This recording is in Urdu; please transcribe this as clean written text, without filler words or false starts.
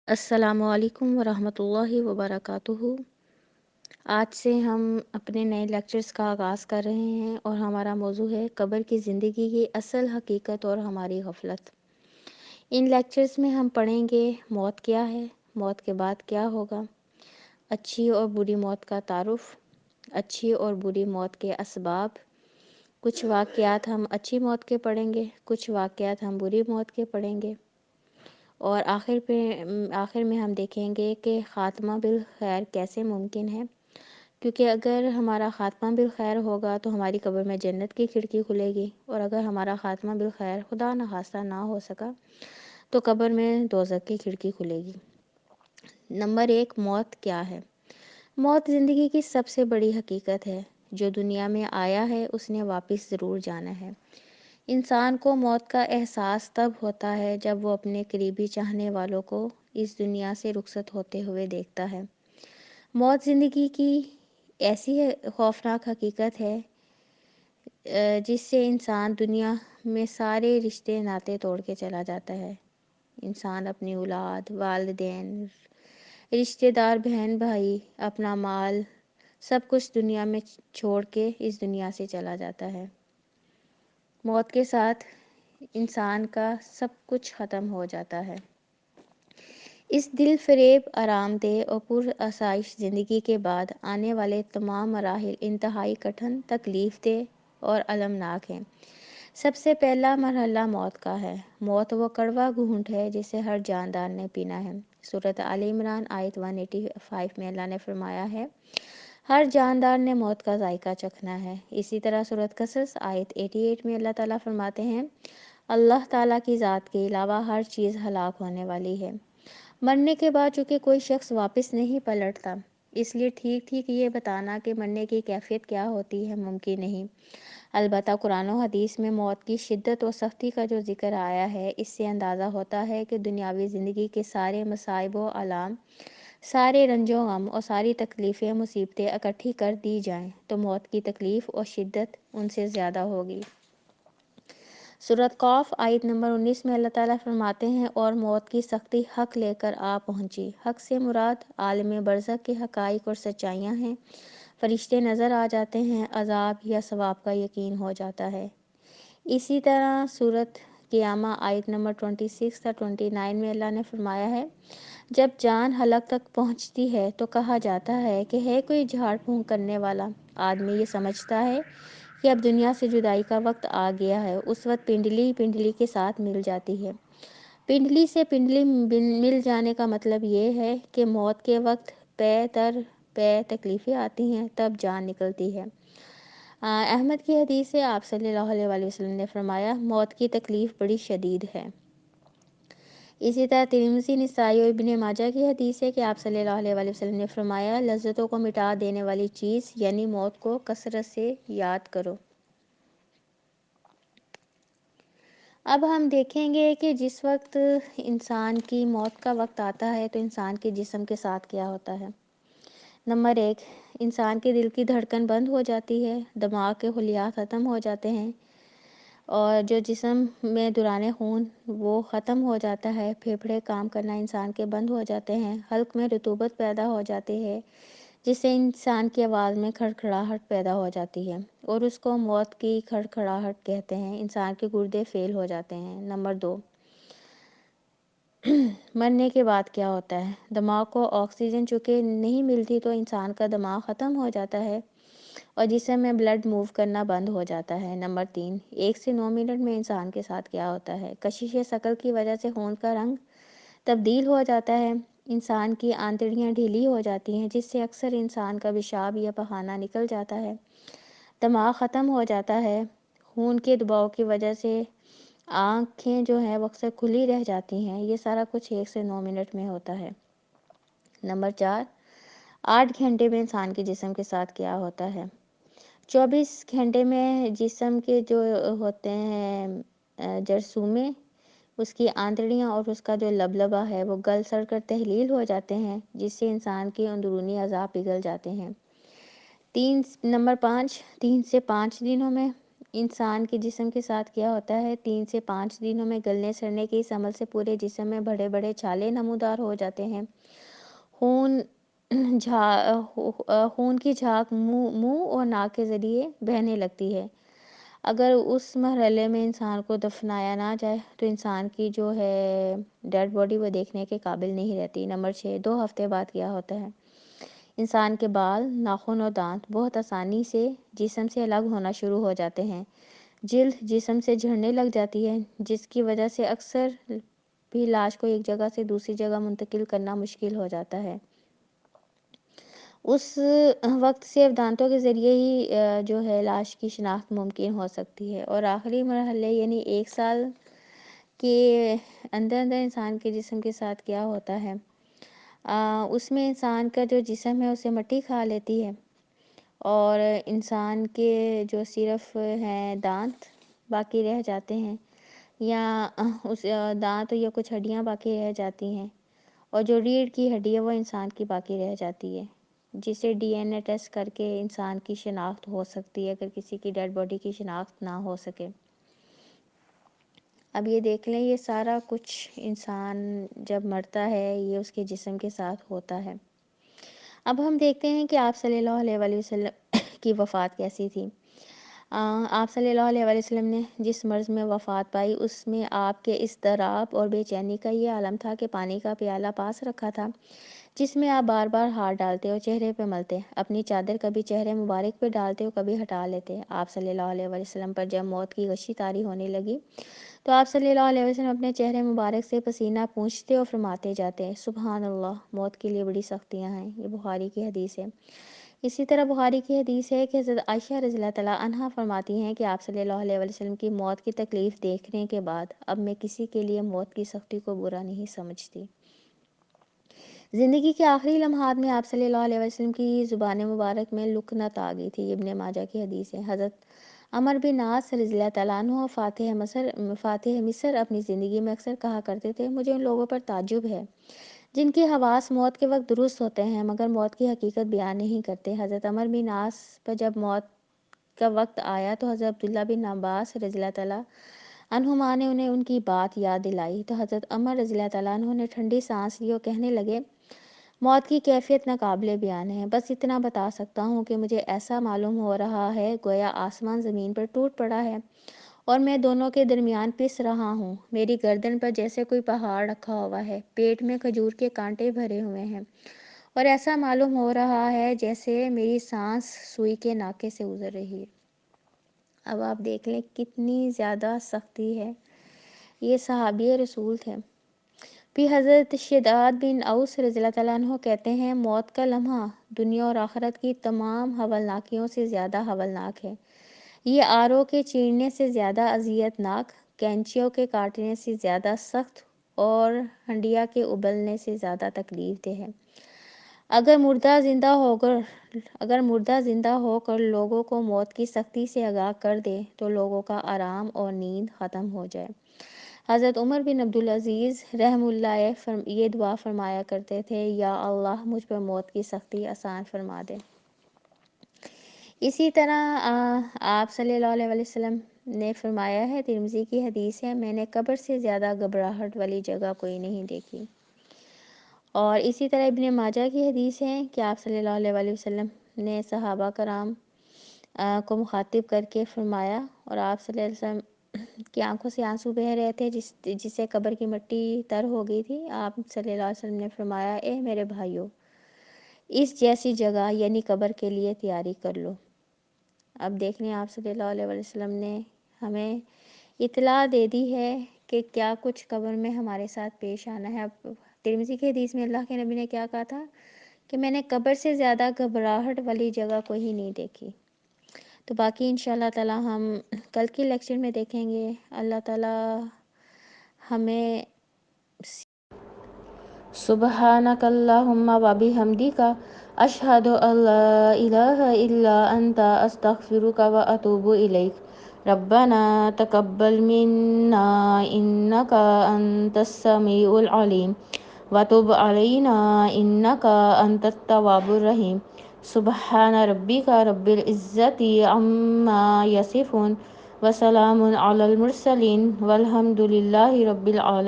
السلام علیکم ورحمۃ اللہ وبرکاتہ۔ آج سے ہم اپنے نئے لیکچرز کا آغاز کر رہے ہیں اور ہمارا موضوع ہے قبر کی زندگی کی اصل حقیقت اور ہماری غفلت۔ ان لیکچرز میں ہم پڑھیں گے موت کیا ہے، موت کے بعد کیا ہوگا، اچھی اور بری موت کا تعارف، اچھی اور بری موت کے اسباب، کچھ واقعات ہم اچھی موت کے پڑھیں گے، کچھ واقعات ہم بری موت کے پڑھیں گے، اور آخر میں ہم دیکھیں گے کہ خاتمہ بالخیر کیسے ممکن ہے، کیونکہ اگر ہمارا خاتمہ بالخیر ہوگا تو ہماری قبر میں جنت کی کھڑکی کھلے گی، اور اگر ہمارا خاتمہ بالخیر خدا نخواستہ نہ ہو سکا تو قبر میں دوزخ کی کھڑکی کھلے گی۔ نمبر 1، موت کیا ہے؟ موت زندگی کی سب سے بڑی حقیقت ہے۔ جو دنیا میں آیا ہے اس نے واپس ضرور جانا ہے۔ انسان کو موت کا احساس تب ہوتا ہے جب وہ اپنے قریبی چاہنے والوں کو اس دنیا سے رخصت ہوتے ہوئے دیکھتا ہے۔ موت زندگی کی ایسی خوفناک حقیقت ہے جس سے انسان دنیا میں سارے رشتے ناطے توڑ کے چلا جاتا ہے۔ انسان اپنی اولاد، والدین، رشتے دار، بہن بھائی، اپنا مال، سب کچھ دنیا میں چھوڑ کے اس دنیا سے چلا جاتا ہے۔ موت کے ساتھ انسان کا سب کچھ ختم ہو جاتا ہے۔ اس دل فریب، آرام دہ اور پر آسائش زندگی کے بعد آنے والے تمام مراحل انتہائی کٹھن، تکلیف دہ اور المناک ہیں۔ سب سے پہلا مرحلہ موت کا ہے۔ موت وہ کڑوا گھونٹ ہے جسے ہر جاندار نے پینا ہے۔ سورۃ آل عمران آیت 185 میں اللہ نے فرمایا ہے، ہر جاندار نے موت کا ذائقہ چکھنا ہے۔ اسی طرح سورۃ قصص آیت 88 میں اللہ تعالیٰ فرماتے ہیں، اللہ تعالیٰ کی ذات کے علاوہ ہر چیز ہلاک ہونے والی ہے۔ مرنے کے بعد چونکہ کوئی شخص واپس نہیں پلٹتا، اس لیے ٹھیک ٹھیک یہ بتانا کہ مرنے کی کیفیت کیا ہوتی ہے ممکن نہیں۔ البتہ قرآن و حدیث میں موت کی شدت و سختی کا جو ذکر آیا ہے، اس سے اندازہ ہوتا ہے کہ دنیاوی زندگی کے سارے مصائب و آلام، سارے رنج و غم اور ساری تکلیفیں مصیبتیں اکٹھی کر دی جائیں تو موت کی تکلیف اور شدت ان سے زیادہ ہوگی۔ سورۃ قاف آیت نمبر 19 میں اللہ تعالیٰ فرماتے ہیں، اور موت کی سختی حق لے کر آ پہنچی۔ حق سے مراد عالم برزخ کے حقائق اور سچائیاں ہیں۔ فرشتے نظر آ جاتے ہیں، عذاب یا ثواب کا یقین ہو جاتا ہے۔ اسی طرح سورۃ قیامہ آیت نمبر 26 تا 29 میں اللہ نے فرمایا ہے، جب جان حلق تک پہنچتی ہے تو کہا جاتا ہے کہ ہے کوئی جھاڑ پھونک کرنے والا؟ آدمی یہ سمجھتا ہے کہ اب دنیا سے جدائی کا وقت آ گیا ہے۔ اس وقت پنڈلی پنڈلی کے ساتھ مل جاتی ہے۔ پنڈلی سے پنڈلی مل جانے کا مطلب یہ ہے کہ موت کے وقت پے در پے تکلیفیں آتی ہیں، تب جان نکلتی ہے۔ احمد کی حدیث سے آپ صلی اللہ علیہ وسلم نے فرمایا، موت کی تکلیف بڑی شدید ہے۔ اسی طرح ترمذی، نسائی اور ابن ماجہ کی حدیث ہے کہ آپ صلی اللہ علیہ وسلم نے فرمایا، لذتوں کو مٹا دینے والی چیز یعنی موت کو کثرت سے یاد کرو۔ اب ہم دیکھیں گے کہ جس وقت انسان کی موت کا وقت آتا ہے تو انسان کے جسم کے ساتھ کیا ہوتا ہے۔ نمبر 1، انسان کے دل کی دھڑکن بند ہو جاتی ہے، دماغ کے خلیات ختم ہو جاتے ہیں، اور جو جسم میں دوران خون وہ ختم ہو جاتا ہے، پھیپھڑے کام کرنا انسان کے بند ہو جاتے ہیں، حلق میں رطوبت پیدا ہو جاتی ہے جس سے انسان کی آواز میں کھڑکھڑاہٹ پیدا ہو جاتی ہے، اور اس کو موت کی کھڑکھڑاہٹ کہتے ہیں۔ انسان کے گردے فیل ہو جاتے ہیں۔ نمبر 2، مرنے کے بعد کیا ہوتا ہے؟ دماغ کو آکسیجن چونکہ نہیں ملتی تو انسان کا دماغ ختم ہو جاتا ہے اور جسم میں بلڈ موو کرنا بند ہو جاتا ہے۔ نمبر 3، 1 سے 9 منٹ میں انسان کے ساتھ کیا ہوتا ہے؟ کشش ثقل کی وجہ سے خون کا رنگ تبدیل ہو جاتا ہے، انسان کی آنتڑیاں ڈھیلی ہو جاتی ہیں جس سے اکثر انسان کا پیشاب یا پخانہ نکل جاتا ہے، دماغ ختم ہو جاتا ہے، خون کے دباؤ کی وجہ سے آنکھیں جو ہیں وہ اکثر کھلی رہ جاتی ہیں۔ یہ سارا کچھ 1 سے 9 منٹ میں ہوتا ہے۔ نمبر 4، 8 گھنٹے میں انسان کے جسم کے ساتھ کیا ہوتا ہے؟ 24 گھنٹے میں جسم کے جو ہوتے ہیں جرثومے، اس کی آنتڑیاں اور اس کا جو لبلبا ہے وہ گل سڑ کر تحلیل ہو جاتے ہیں جس سے انسان کے اندرونی اعضاء پگھل جاتے ہیں۔ نمبر 5، 3 سے 5 دنوں میں انسان کے جسم کے ساتھ کیا ہوتا ہے، 3 سے 5 دنوں میں گلنے سڑنے کے اس عمل سے پورے جسم میں بڑے بڑے چھالے نمودار ہو جاتے ہیں۔ خون خون کی جھاگ منہ اور ناک کے ذریعے بہنے لگتی ہے۔ اگر اس مرحلے میں انسان کو دفنایا نہ جائے تو انسان کی جو ہے ڈیڈ باڈی وہ دیکھنے کے قابل نہیں رہتی۔ نمبر 6، 2 ہفتے بعد کیا ہوتا ہے؟ انسان کے بال، ناخن اور دانت بہت آسانی سے جسم سے الگ ہونا شروع ہو جاتے ہیں۔ جلد جسم سے جھڑنے لگ جاتی ہے، جس کی وجہ سے اکثر بھی لاش کو ایک جگہ سے دوسری جگہ منتقل کرنا مشکل ہو جاتا ہے۔ اس وقت صرف دانتوں کے ذریعے ہی جو ہے لاش کی شناخت ممکن ہو سکتی ہے۔ اور آخری مرحلے یعنی 1 سال کے اندر انسان کے جسم کے ساتھ کیا ہوتا ہے؟ اس میں انسان کا جو جسم ہے اسے مٹی کھا لیتی ہے، اور انسان کے جو صرف ہیں دانت باقی رہ جاتے ہیں، یا اس دانت یا کچھ ہڈیاں باقی رہ جاتی ہیں، اور جو ریڑھ کی ہڈی ہے وہ انسان کی باقی رہ جاتی ہے، جسے ڈی این اے ٹیسٹ کر کے انسان کی شناخت ہو سکتی ہے اگر کسی کی ڈیڈ باڈی کی شناخت نہ ہو سکے۔ اب یہ دیکھ لیں، یہ سارا کچھ انسان جب مرتا ہے یہ اس کے جسم کے ساتھ ہوتا ہے۔ اب ہم دیکھتے ہیں کہ آپ صلی اللہ علیہ وآلہ وسلم کی وفات کیسی تھی۔ آپ صلی اللہ علیہ وآلہ وسلم نے جس مرض میں وفات پائی اس میں آپ کے اضطراب اور بے چینی کا یہ عالم تھا کہ پانی کا پیالہ پاس رکھا تھا جس میں آپ بار بار ہاتھ ڈالتے اور چہرے پہ ملتے، اپنی چادر کبھی چہرے مبارک پہ ڈالتے اور کبھی ہٹا لیتے۔ آپ صلی اللہ علیہ وآلہ وسلم پر جب موت کی غشی طاری ہونے لگی تو آپ صلی اللہ علیہ وسلم اپنے چہرے مبارک سے پسینہ پونچھتے اور فرماتے جاتے، سبحان اللہ، موت کے لیے بڑی سختیاں ہیں۔ یہ بخاری کی حدیث ہے۔ اسی طرح بخاری کی حدیث ہے کہ حضرت عائشہ رضی اللہ تعالیٰ عنہا فرماتی ہیں کہ آپ صلی اللہ علیہ وسلم کی موت کی تکلیف دیکھنے کے بعد اب میں کسی کے لیے موت کی سختی کو برا نہیں سمجھتی۔ زندگی کے آخری لمحات میں آپ صلی اللہ علیہ وسلم کی زبان مبارک میں لکنت آ گئی تھی۔ ابن ماجہ کی حدیث ہے۔ حضرت عمر بن عاص رضی اللہ تعالیٰ عنہ فاتح مصر اپنی زندگی میں اکثر کہا کرتے تھے، مجھے ان لوگوں پر تعجب ہے جن کے حواس موت کے وقت درست ہوتے ہیں مگر موت کی حقیقت بیان نہیں کرتے۔ حضرت عمر بن عاص پر جب موت کا وقت آیا تو حضرت عبداللہ بن عباس رضی اللہ تعالیٰ عنہما نے انہیں ان کی بات یاد دلائی تو حضرت عمر رضی اللہ تعالیٰ عنہ نے ٹھنڈی سانس لی اور کہنے لگے، موت کی کیفیت ناقابل بیان ہے، بس اتنا بتا سکتا ہوں کہ مجھے ایسا معلوم ہو رہا ہے گویا آسمان زمین پر ٹوٹ پڑا ہے اور میں دونوں کے درمیان پس رہا ہوں، میری گردن پر جیسے کوئی پہاڑ رکھا ہوا ہے، پیٹ میں کھجور کے کانٹے بھرے ہوئے ہیں، اور ایسا معلوم ہو رہا ہے جیسے میری سانس سوئی کے ناکے سے گزر رہی ہے۔ اب آپ دیکھ لیں کتنی زیادہ سختی ہے۔ یہ صحابی رسول تھے۔ پھر حضرت شداد بن اوس رضی اللہ تعالیٰ عنہ کہتے ہیں، موت کا لمحہ دنیا اور آخرت کی تمام ہولناکیوں سے زیادہ ہولناک ہے۔ یہ آروں کے چیرنے سے زیادہ اذیت ناک، کینچیوں کے کاٹنے سے زیادہ سخت اور ہنڈیا کے ابلنے سے زیادہ تکلیف دہ ہے۔ اگر مردہ زندہ ہو کر لوگوں کو موت کی سختی سے آگاہ کر دے تو لوگوں کا آرام اور نیند ختم ہو جائے۔ حضرت عمر بن عبدالعزیز رحمہ اللہ یہ دعا فرمایا کرتے تھے، یا اللہ مجھ پر موت کی سختی آسان فرما دے۔ اسی طرح آپ صلی اللہ علیہ وسلم نے فرمایا ہے، ترمذی کی حدیث ہے، میں نے قبر سے زیادہ گھبراہٹ والی جگہ کوئی نہیں دیکھی۔ اور اسی طرح ابن ماجہ کی حدیث ہے کہ آپ صلی اللہ علیہ وسلم نے صحابہ کرام کو مخاطب کر کے فرمایا، اور آپ صلی اللہ علیہ وسلم کی آنکھوں سے آنسو بہہ رہے تھے جس سے قبر کی مٹی تر ہو گئی تھی۔ آپ صلی اللہ علیہ وسلم نے فرمایا، اے میرے بھائیوں، اس جیسی جگہ یعنی قبر کے لیے تیاری کر لو۔ اب دیکھیں آپ صلی اللہ علیہ وسلم نے ہمیں اطلاع دے دی ہے کہ کیا کچھ قبر میں ہمارے ساتھ پیش آنا ہے۔ اب ترمذی کی حدیث میں اللہ کے نبی نے کیا کہا تھا کہ میں نے قبر سے زیادہ گھبراہٹ والی جگہ کوئی نہیں دیکھی۔ تو باقی انشاءاللہ تعالی ہم کل کی لیکچر میں دیکھیں گے۔ اللہ تعالی ہمیں سبحانک اللہم و بحمدک اشہد ان لا الہ الا انت استغفرک و اتوب الیک۔ ربنا تقبل منا انک انت السمیع العلیم وتب علینا انک انت التواب الرحیم۔ سبحان ربک رب العزت عما یصفون وسلام علی المرسلین والحمد للہ رب العالمین۔